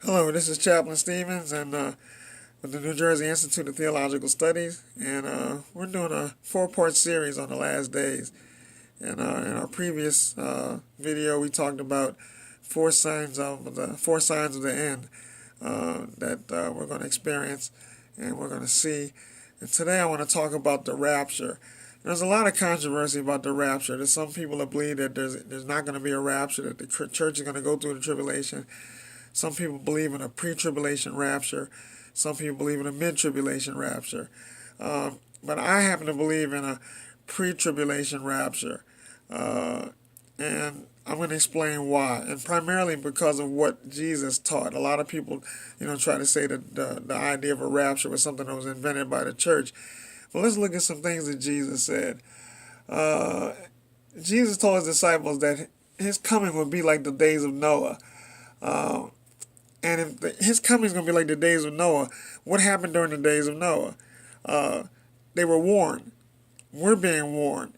Hello, this is Chaplain Stevens and with the New Jersey Institute of Theological Studies, and we're doing a four-part series on the last days. And in our previous video, we talked about four signs of the end that we're going to experience and we're going to see. And today, I want to talk about the rapture. There's a lot of controversy about the rapture. There's some people that believe that there's not going to be a rapture, that the church is going to go through the tribulation. Some people believe in a pre-tribulation rapture. Some people believe in a mid-tribulation rapture. But I happen to believe in a pre-tribulation rapture. And I'm going to explain why. And primarily because of what Jesus taught. A lot of people, try to say that the idea of a rapture was something that was invented by the church. Well, let's look at some things that Jesus said. Jesus told his disciples that his coming would be like the days of Noah. And if his coming is going to be like the days of Noah, what happened during the days of Noah? They were warned. We're being warned.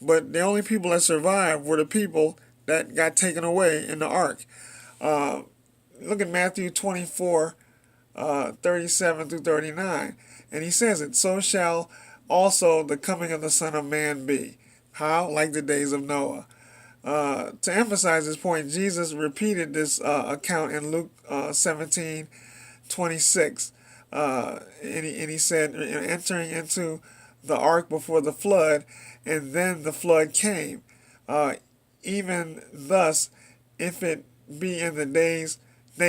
But the only people that survived were the people that got taken away in the ark. Look at Matthew 24, 37 through 39. And he says it, so shall also the coming of the Son of Man be. How? Like the days of Noah. To emphasize this point, Jesus repeated this account in Luke 17:26, and he said, entering into the ark before the flood, and then the flood came. Even thus, if it be in the day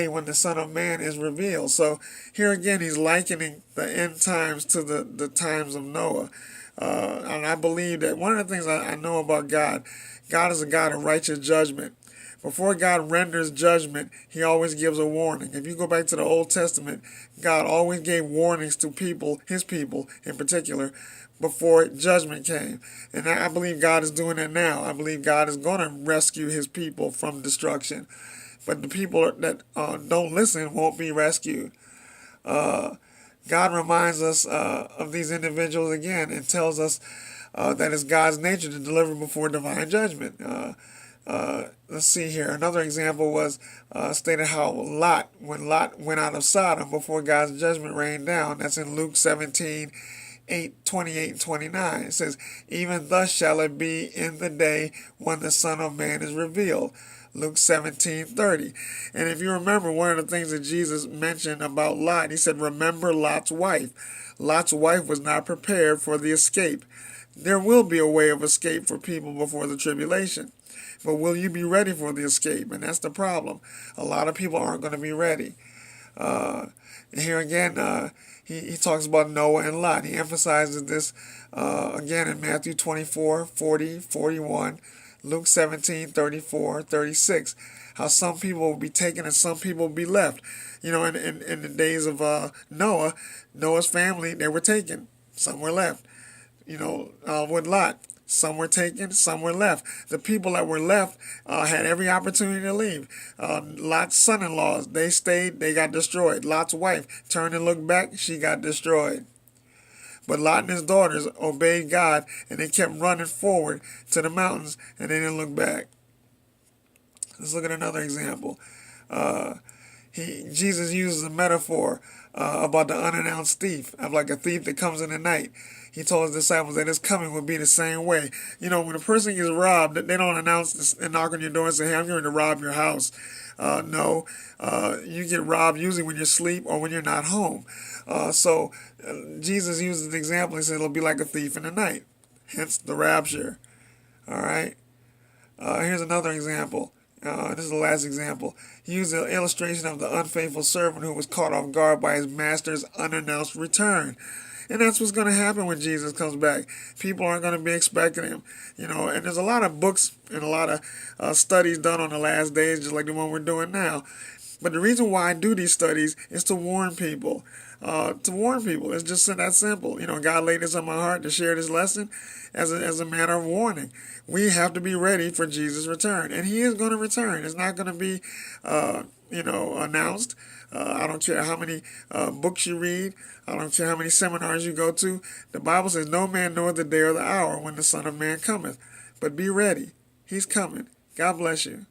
when the Son of Man is revealed. So here again, he's likening the end times to the times of Noah. And I believe that one of the things I know about God is a God of righteous judgment. Before God renders judgment, he always gives a warning. If you go back to the Old Testament, God always gave warnings to people, his people in particular, before judgment came. And I believe God is doing that now. I believe God is going to rescue his people from destruction. But the people that don't listen won't be rescued. God reminds us of these individuals again and tells us that it's God's nature to deliver before divine judgment. Let's see here. Another example was stated how when Lot went out of Sodom before God's judgment rained down. That's in Luke 17:8, 28 and 29. It says, even thus shall it be in the day when the Son of Man is revealed. Luke 17:30. And if you remember, one of the things that Jesus mentioned about Lot, he said, remember Lot's wife. Lot's wife was not prepared for the escape. There will be a way of escape for people before the tribulation. But will you be ready for the escape? And that's the problem. A lot of people aren't going to be ready. Here again, he talks about Noah and Lot. He emphasizes this again in Matthew 24, 40, 41, Luke 17, 34, 36. How some people will be taken and some people will be left. In the days of Noah's family, they were taken. Some were left. With Lot, some were taken, some were left. The people that were left had every opportunity to leave. Lot's son-in-laws, they stayed, they got destroyed. Lot's wife turned and looked back, she got destroyed. But Lot and his daughters obeyed God, and they kept running forward to the mountains, and they didn't look back. Let's look at another example. Jesus uses a metaphor about the unannounced thief, of like a thief that comes in the night. He told his disciples that his coming would be the same way. When a person gets robbed, they don't announce this and knock on your door and say, hey, I'm going to rob your house. No, you get robbed usually when you're asleep or when you're not home. So Jesus uses the example. He said it'll be like a thief in the night, hence the rapture. All right. Here's another example. This is the last example. He used the illustration of the unfaithful servant who was caught off guard by his master's unannounced return. And that's what's going to happen when Jesus comes back. People aren't going to be expecting him. And there's a lot of books and a lot of studies done on the last days, just like the one we're doing now. But the reason why I do these studies is to warn people. It's just that simple. God laid this on my heart to share this lesson as a matter of warning. We have to be ready for Jesus' return. And he is going to return. It's not going to be, announced. I don't care how many books you read. I don't care how many seminars you go to. The Bible says, no man knoweth the day or the hour when the Son of Man cometh. But be ready. He's coming. God bless you.